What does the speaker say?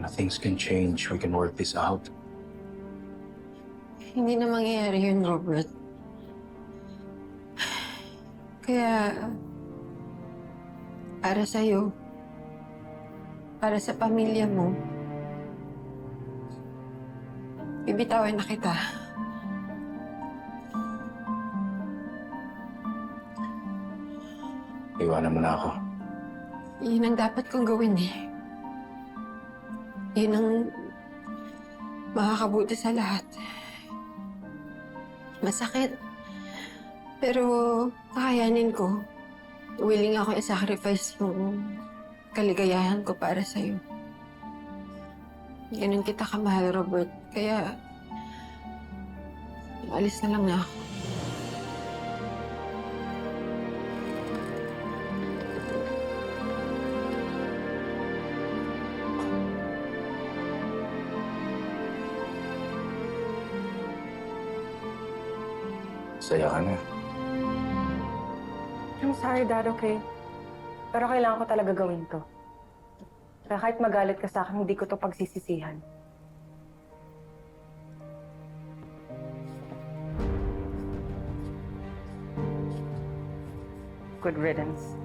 things can change. We can work this out. Hindi na mangyayari yun, Robert. Kaya, para sa'yo, para sa pamilya mo, bibitawan na kita. Iwanan mo na ako. Yun ang dapat kong gawin eh. Yun ang makakabuti sa lahat. Masakit. Pero kakayanin ko. Willing ako i-sacrifice yung kaligayahan ko para sa'yo. Ganun kita kamahal, Robert. Kaya, alis na lang na ako. Saya ka na. I'm sorry, Dad, okay? Pero kailangan ko talaga gawin to. Kaya kahit magalit ka sa akin, hindi ko to pagsisisihan. Good riddance.